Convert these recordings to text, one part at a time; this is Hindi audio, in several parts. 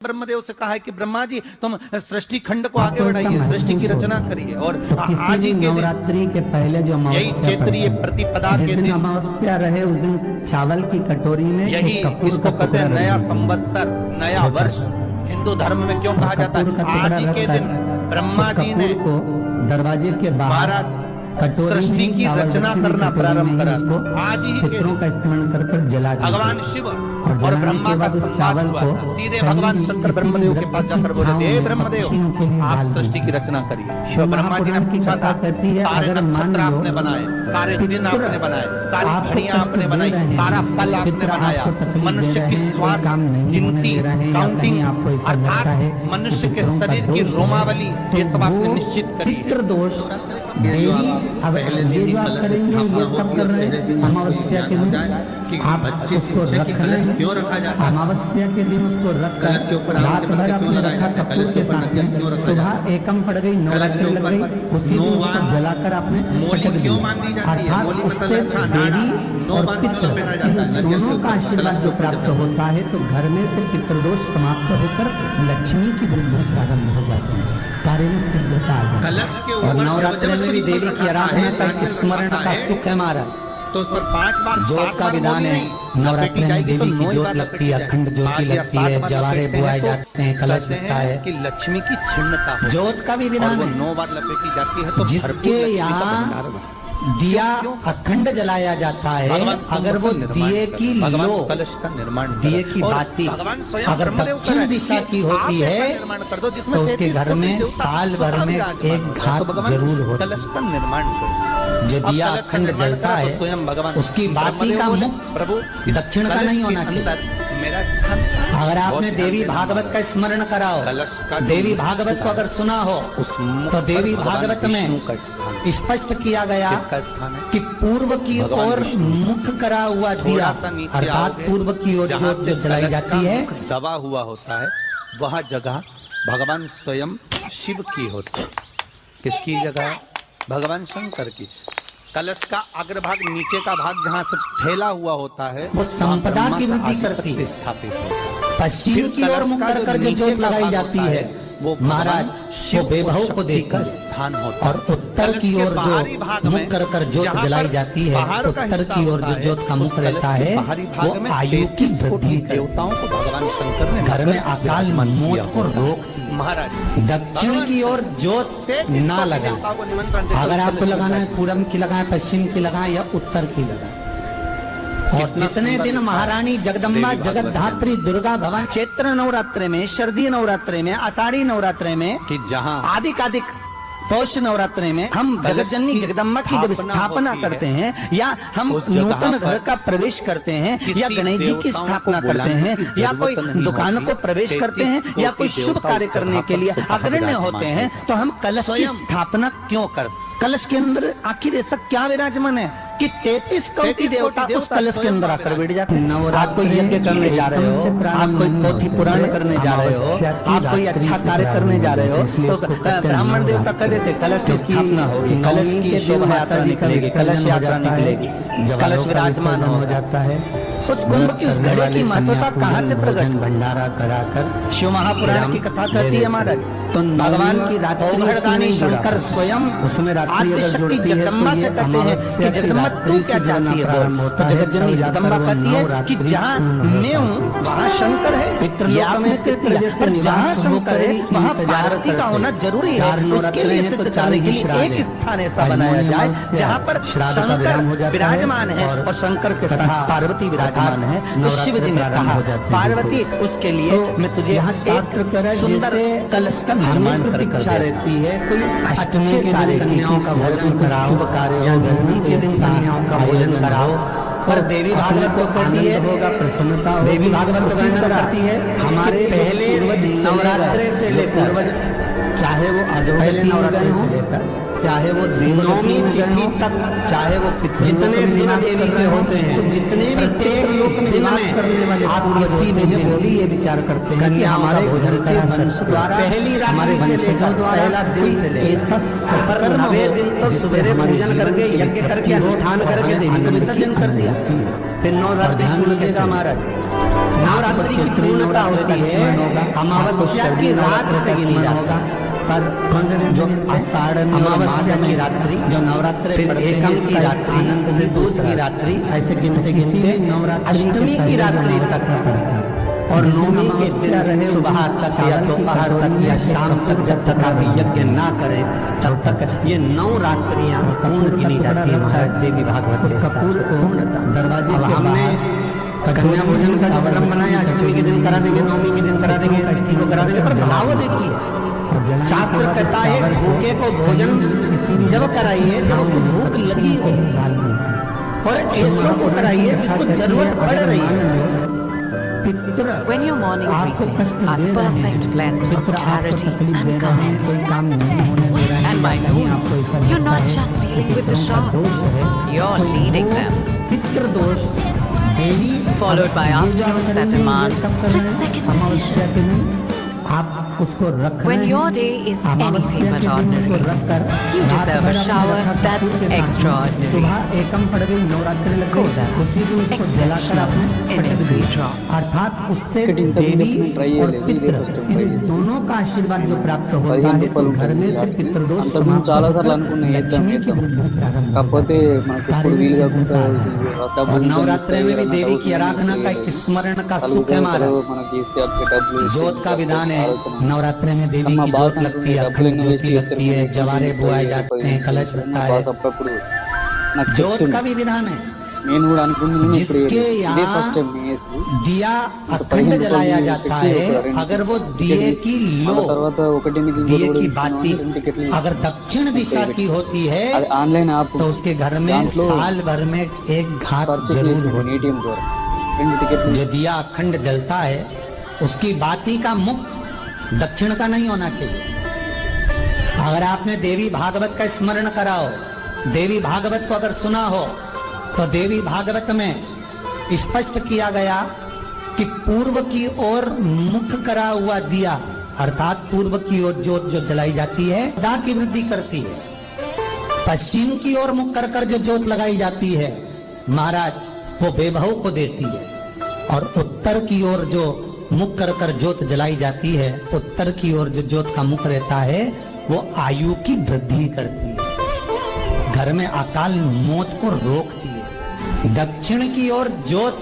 ब्रह्मदेव से कहा है कि ब्रह्मा जी तुम सृष्टि खंड को आगे बढ़ाइए, सृष्टि की रचना करिए। और आज ही के नवरात्रि के पहले जो यही चैत्रीय प्रतिपदा के दिन अमावस्या रहे उस दिन चावल की कटोरी में यही इसको कहते हैं नया संवत्सर, नया वर्ष। हिंदू धर्म में क्यों कहा जाता है? आज ही के दिन ब्रह्मा जी ने दरवाजे के बाहर सृष्टि की रचना करना प्रारंभ करा। आज ही के का स्मरण कर जला भगवान शिव और ब्रह्मा का संवाद हुआ था। सीधे भगवान शंकर ब्रह्मदेव के पास जाकर बोले थे, हे ब्रह्मदेव आप सृष्टि की रचना करिए। तो ब्रह्मा जी ने पूछा था, सारे नक्षत्र आपने बनाए, सारे दिन आपने बनाए, सारी घड़ियां आपने बनाई, सारा फल आपने बनाया, मनुष्य की श्वास गिनती काउंटिंग अर्थात मनुष्य के शरीर की रोमावली ये सब आपने निश्चित करी है। दोष अब ये जो आप करेंगे ये तब कर रहे हैं अमावस्या के दिन आप उसको रख रहे हैं। अमावस्या के दिन उसको रख कर रात भर आपने रखा कपूर के साथ में, सुबह एकम पड़ गई, नवरात्रि लग गई, उसी दिन उसको जलाकर आपने अर्थात उससे देवी और पितृ दोनों का आशीर्वाद जो प्राप्त होता है तो घर में से पितृदोष समाप्त होकर लक्ष्मी की वृद्धि प्रारंभ हो जाती है, कार्य में सिद्धता आ जाती है। और नवरात्रि में भी देवी की आराधना का स्मरण का सुख है हमारा। तो उस पर 5 बार जोत का विधान है। नवरात्रि में देवी की जोत लगती है, अखंड ज्योति लगती है, जवारे बुआए जाते हैं, कलश लगता है कि लक्ष्मी की छिन्नता हो। जोत का भी विधान है। 9 बार लपेटी जाती है तो जिसके यहाँ दिया अखंड जलाया जाता है, अगर वो दिए की लो कलश का निर्माण दिए की बाती अगर दक्षिण दिशा की होती है तो उसके घर में साल भर में एक घाट जरूर होता है। कलश का निर्माण करो। जो दिया अखंड जलता है स्वयं भगवान उसकी बाती का मुख प्रभु दक्षिण का नहीं होना चाहिए। मेरा स्थान अगर आपने देवी भागवत का स्मरण कराओ, देवी भागवत को अगर सुना हो तो देवी भागवत में स्पष्ट किया गया कि पूर्व की ओर मुख करा हुआ दिया अर्थात पूर्व की ओर जो जलाई जाती है दबा हुआ होता है, वह जगह भगवान स्वयं शिव की होती है। किसकी जगह? भगवान शंकर की। कलश का अग्रभाग नीचे का भाग जहाँ से फैला हुआ होता है वो संपदा की वृद्धि करती है। स्थापित पश्चिम की ओर मुख कर जो जोत लगाई जाती है वो महाराज वो बेभव को देखकर स्थान होता और उत्तर की ओर जो मुख कर जोत जलाई जाती है, उत्तर की ओर जो जोत का मुख रहता है वो आयु की वृद्धि देवताओं को भगवान शंकर ने घर में अकाल मौत को रोक। महाराज दक्षिण की ओर जोत ना लगा, अगर आपको लगाना है पूरब की लगाए, पश्चिम की लगाए या उत्तर की लगाए। और जितने दिन महारानी जगदम्बा जगतधात्री दुर्गा भवन चैत्र नवरात्रि में, शरदीय नवरात्रि में, आषाढ़ी नवरात्रि में कि जहाँ आदिक पौष नवरात्रि में हम जगतजननी जगदम्बा की जब स्थापना करते हैं या हम नूतन घर का प्रवेश करते हैं या गणेश जी की स्थापना करते हैं या कोई दुकान को प्रवेश करते हैं या कोई शुभ कार्य करने के लिए अग्रण्य होते हैं तो हम कलश की स्थापना क्यों करते? कलश के अंदर आखिर ऐसा क्या विराजमान है कि 33 कोटि देवता उस कलश के अंदर आकर बैठ जाते हैं। आप कोई यज्ञ करने जा रहे हो, आप कोई पोथी पुराण करने जा रहे हो, आप कोई अच्छा कार्य करने जा रहे हो तो ब्राह्मण देवता कह देते कलश की स्थापना होगी, कलश की शोभा यात्रा निकलेगी, कलश यात्रा निकलेगी, कलश विराजमान हो जाता है। उस कुंभ की उस घड़े की महत्वता कहाँ से प्रकट? भंडारा कराकर शिव महापुराण की कथा कहती है महाराज। तो भगवान की रात्रि शंकर स्वयं उसमें शक्ति जगदम्बा से कहते हैं कि जगदम्बा तू क्या चाहती है? तो जगतजननी जगदम्बा कहती है कि जहाँ मैं हूँ वहाँ शंकर है। जहाँ शंकर है वहाँ पार्वती का होना जरूरी है। उसके लिए सिद्ध करने के लिए एक स्थान ऐसा बनाया जाए जहाँ पर शंकर विराजमान है और शंकर के साथ पार्वती विराजमान है। तो शिव जी ने कहा पार्वती उसके लिए मैं तुझे यहाँ एक सुंदर कलश का निर्माण प्रतीक्षा रहती है। कोई अच्छे कार्य कन्याओं का भोजन कराओ, शुभ कार्य कन्याओं का भोजन कराओ। पर देवी भागवत को कहती है होगा प्रसन्नता, देवी भागवत को करती है हमारे पहले नवरात्रि से लेकर चाहे वो पहले नवरात्रि से लेकर चाहे वो नौमी तिथि तक, चाहे वो जितने दिन देवी के होते हैं, तो जितने भी लोक में निवास करने वाले आप इसी में भी ये विचार करते हैं कि हमारे भोजन का वंश द्वारा पहली हमारे वंशजों द्वारा पहला दिन से ऐसा सत्कर्म हो जिससे भोजन करके यज्ञ करके अनुष्ठान करके देवी को विसर्जन कर दिया। फिर नवरात्रि सुनिएगा महाराज, नवरात्रि की पूर्णता होती है अमावस्या की रात से गिनी जाएगा। पर जो आषाढ़ अमावस्या की रात्रि, जो नवरात्रि एकम की रात्रि, दूज की रात्रि, ऐसे गिनते गिनते अष्टमी की रात्रि तक और नौमी के दिन सुबह तक या दोपहर तक या शाम तक जब तक आप यज्ञ ना करें तब तक ये 9 रात्रियां पूर्ण गिनी जाती है देवी भागवत का पूर्णता। दरवाजे हमने कन्या भोजन का जो क्रम बनाया, अष्टमी के दिन करा देंगे, नौमी के दिन करा देंगे, षष्ठी को करा देंगे, पर भाव देखिए शास्त्र कहता है भूखे को भोजन जब कराइए जब उसको भूख लगी हो, और ऐसों को कराइए जिसको जरूरत पड़ रही है। When your morning briefings are the perfect blend of clarity and calmness, and by noon, you're not just dealing with the sharks, you're leading them. Followed by afternoons that demand split-second decisions. When your day is anything but ordinary, you deserve a shower that's extraordinary. Koda, exceptional in every drop. अर्थात उससे देवी और पितृ इन दोनों का आशीर्वाद जो प्राप्त होता है तो घर में से पितृदोष समाप्त చాలాసార్లు అనుకున్నా కాకపోతే మనకు ఇప్పుడు వీలు కాకుండా और नवरात्रि में भी देवी की आराधना का एक स्मरण का सुख है हमारा। మనకి తీసుకెళ్ళే డబ్బులు जोत का विधान है, नवरात्रि में देवी की जोत लगती है, अखंड ज्योति लगती है, जवारे बुआए जाते हैं, कलश लगता है, అప్పుడప్పుడు నాకు जोत का भी विधान है। నేను కూడా అనుకున్నాను ఇప్పుడు जिसके ఇదే यहाँ ఫస్ట్ టైం నేసి दिया अखंड जलाया जाता है, अगर वो दिए की लो తర్వాత ఒకటిని दिए की बाती अगर दक्षिण दिशा की होती है అది ఆన్లైన్ యాప్ तो उसके घर में साल भर में एक घाट పర్చేస్ जरूर చేసుకున్నాను होती ఏటీఎం ద్వారా 2 టికెట్లు है। जो दिया अखंड जलता है उसकी बाती का मुख दक्षिण का नहीं होना चाहिए। अगर आपने देवी भागवत का स्मरण करा हो, देवी भागवत को अगर सुना हो, तो देवी भागवत में स्पष्ट किया गया कि पूर्व की ओर मुख करा हुआ दिया अर्थात पूर्व की ओर जोत जो जलाई जाती है सदा की वृद्धि करती है। पश्चिम की ओर मुख कर कर जो जोत लगाई जाती है महाराज वो वैभव को देती है, और उत्तर की ओर जो मुख कर कर जोत जलाई जाती है, उत्तर की ओर जो जोत का मुख रहता है वो आयु की वृद्धि करती है, घर में अकाल मौत को रोकती है। दक्षिण की ओर जोत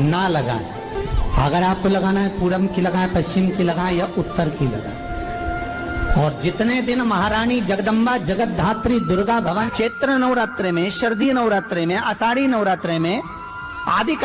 ना लगाएं, अगर आपको लगाना है पूरब की लगाएं, पश्चिम की लगाएं या उत्तर की लगाएं। और जितने दिन महारानी जगदम्बा जगतधात्री दुर्गा भवन चैत्र नवरात्रि में, शरदीय नवरात्रि में, आषाढ़ी नवरात्रि में, आदिक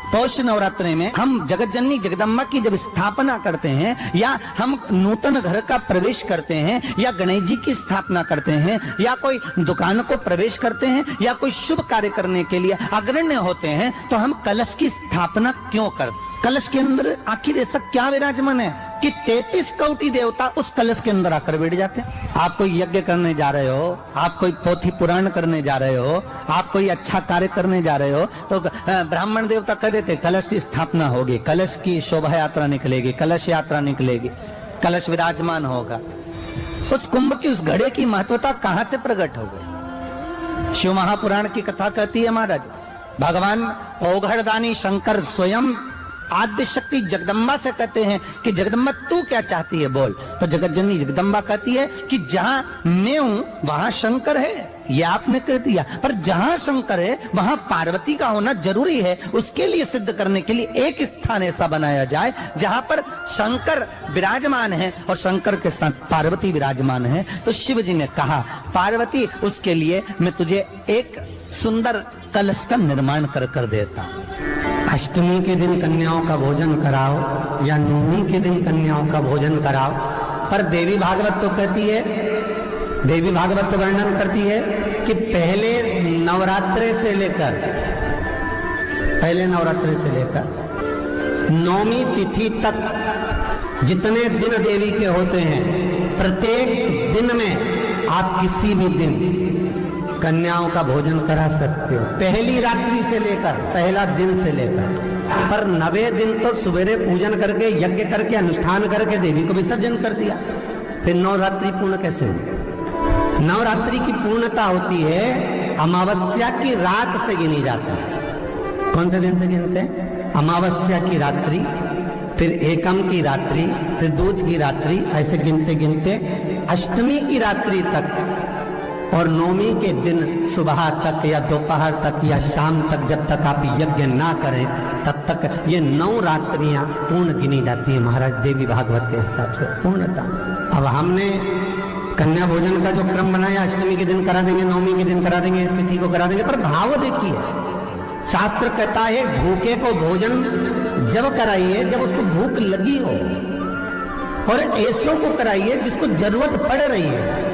पौष नवरात्रि में हम जगत जननी जगदम्बा की जब स्थापना करते हैं या हम नूतन घर का प्रवेश करते हैं या गणेश जी की स्थापना करते हैं या कोई दुकान को प्रवेश करते हैं या कोई शुभ कार्य करने के लिए अग्रण्य होते हैं तो हम कलश की स्थापना क्यों करते? कलश के अंदर आखिर ऐसा क्या विराजमान है कि 33 कोटि देवता उस कलश के अंदर आकर बैठ जाते हैं। आप कोई यज्ञ करने जा रहे हो, आप कोई पोथी पुराण करने जा रहे हो, आप कोई अच्छा कार्य करने जा रहे हो तो ब्राह्मण देवता कह देते कलश की स्थापना होगी, कलश की शोभा यात्रा निकलेगी, कलश यात्रा निकलेगी, कलश विराजमान होगा। उस कुंभ की उस घड़े की महत्वता कहां से प्रकट हो गई? शिव महापुराण की कथा कहती है महाराज भगवान औघड़दानी शंकर स्वयं आद्य शक्ति जगदम्बा से कहते हैं कि जगदम्बा तू क्या चाहती है बोल। तो जगत जननी जगदम्बा कहती है कि जहां मैं हूं वहां शंकर है, ये आपने कह दिया, पर जहां शंकर है वहां पार्वती का होना जरूरी है। उसके लिए सिद्ध करने के लिए एक स्थान ऐसा बनाया जाए जहां पर शंकर विराजमान है और शंकर के साथ पार्वती विराजमान है। तो शिव जी ने कहा पार्वती उसके लिए मैं तुझे एक सुंदर कलश का निर्माण कर देता हूं। अष्टमी के दिन कन्याओं का भोजन कराओ या नौमी के दिन कन्याओं का भोजन कराओ, पर देवी भागवत तो कहती है, देवी भागवत तो वर्णन करती है कि पहले नवरात्रि से लेकर नौमी तिथि तक जितने दिन देवी के होते हैं, प्रत्येक दिन में आप किसी भी दिन कन्याओं का भोजन करा सकते हो, पहली रात्रि से लेकर, पहला दिन से लेकर। पर 90 दिन तो सवेरे पूजन करके, यज्ञ करके, अनुष्ठान करके देवी को विसर्जन कर दिया, फिर नवरात्रि पूर्ण कैसे हुई? नवरात्रि की पूर्णता होती है अमावस्या की रात से गिनी जाती है। कौन से दिन से गिनते हैं? अमावस्या की रात्रि, फिर एकम की रात्रि, फिर दूज की रात्रि, ऐसे गिनते गिनते अष्टमी की रात्रि तक और नवमी के दिन सुबह तक या दोपहर तक या शाम तक, जब तक आप यज्ञ ना करें तब तक ये 9 रात्रियां पूर्ण गिनी जाती है महाराज देवी भागवत के हिसाब से पूर्णता। अब हमने कन्या भोजन का जो क्रम बनाया, अष्टमी के दिन करा देंगे, नवमी के दिन करा देंगे, इस तिथि को करा देंगे, पर भाव देखिए, शास्त्र कहता है भूखे को भोजन जब कराइए जब उसको भूख लगी हो, और ऐसों को कराइए जिसको जरूरत पड़ रही है।